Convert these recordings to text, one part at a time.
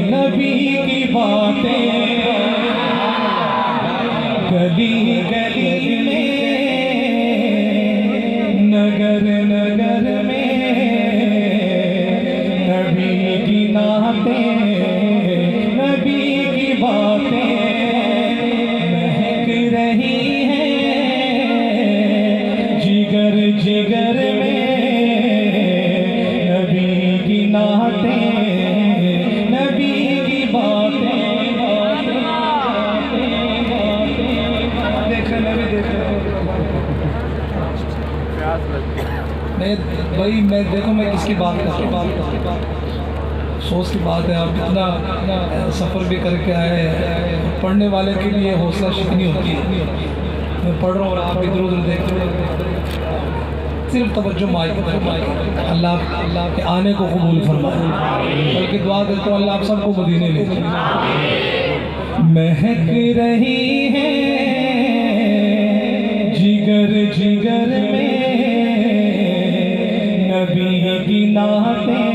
नबी की बातें गली गली में, नगर नगर में नबी की नातें, नबी की बातें महक रही हैं जिगर जिगर में, नबी की नातें, नबी की बातें। देखो नबी देखो भाई, मैं देखो मैं किसकी बात कर रहा हूँ। अफसोस की बात है, आप इतना सफ़र भी करके आए हैं, पढ़ने वाले के लिए हौसला शिकनी होती है। मैं पढ़ रहा हूँ और आप इधर उधर देख रहे हो, सिर्फ तवज्जो माई अल्लाह के आने को कबूल फरमाए। बल्कि दुआ देता हूँ अल्लाह आप सबको मदीने ले जाए। महक रही है जिगर जिगर में, नबी की नातें,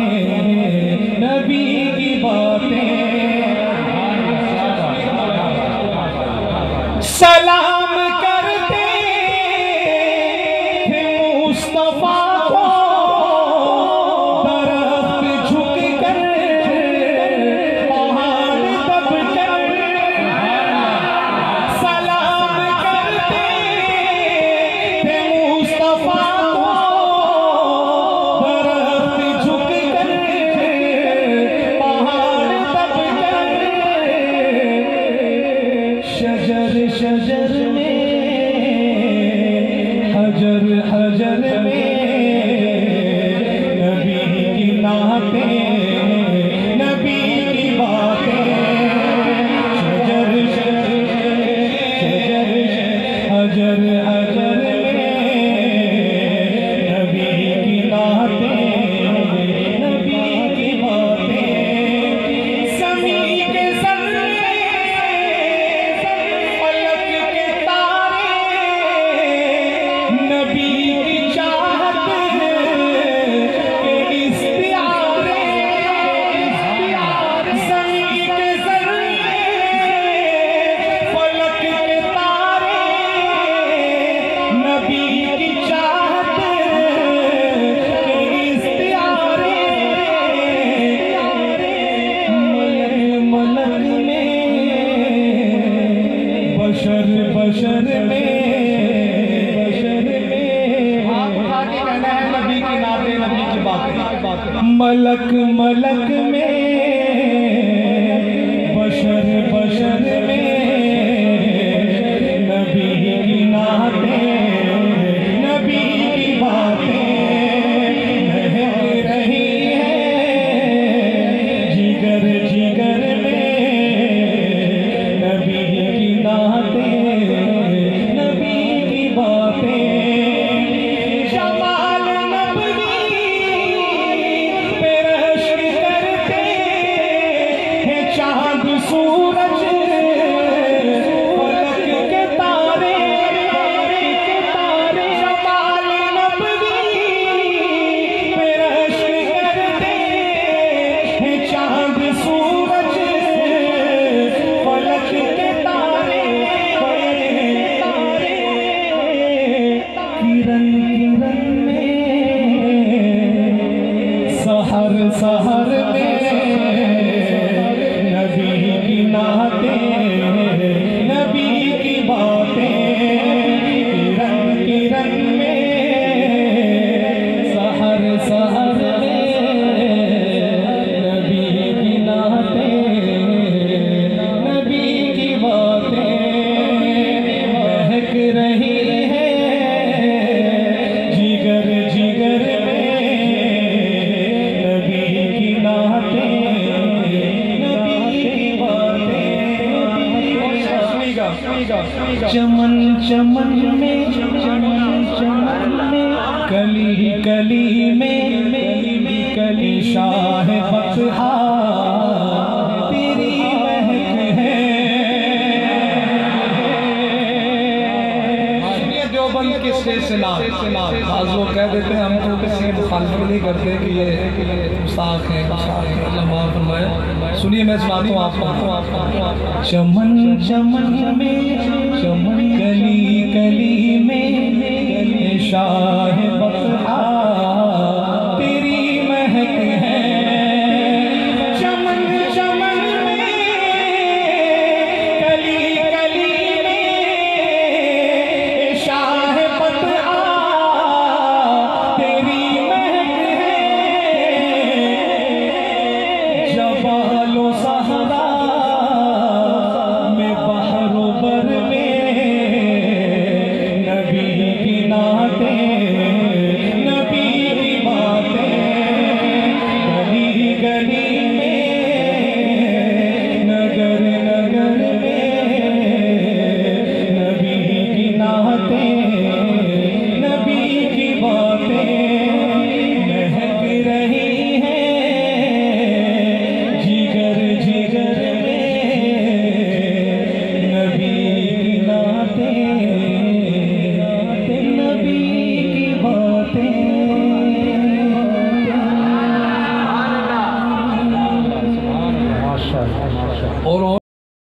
नबी की बातें। सलाम करते थे मुस्तफा को दरख्त झुक कर, पहाड़ दब कर। सलाम करते थे मुस्तफा को दरख्त झुक कर, पहाड़ दब कर। शजर शजर में, हजर हजर में नबी की नातें, नबी की बातें। शजर शजर शजर हजर हजर में नबी की नातें, नबी की बातें। समी के ज़र्रे, फलक के तारे, नबी की चाहत के इस्तिआरे। समी के ज़र्रे, फलक के तारे, नबी की चाहत के इस्तिआरे। मलक मलक में, बशर बशर में, बशर में। हाथ उठा के कहना है नबी की नाते, नबी की बातें। मलक मलक में, बशर बशर में नबी की नातें, नबी की बातें महक रही हैं जिगर जिगर में, नबी की नातें, नबी की बातें। जमाल नबवी पे रश्क करते हैं चाँद सूरज, फलक के तारे। जमाल नबवी पे रश्क करते हैं चाँद सूरज, फलक के तारे। किरण किरण में, सहर सहर में नबी की नातें, नबी की बातें। किरण किरण में, सहर सहर में नबी की नातें, नबी की बातें महक रही हैं जिगर जिगर में, नबी की नातें, नबी की बातें। चमन चमन में, चमन चमन में, कली कली में कली शाह बतहा तेरी महक है। देवबंद के सिलसिला आज लोग कह देते हैं हम तो किसी की मुखालफत नहीं करते कि ये गुस्ताख हैं, अल्लाह माफ़ फरमाए। सुनिए मैं सुनाता हूँ आपको। चमन चमन में चमन कली कली में शाह बतहा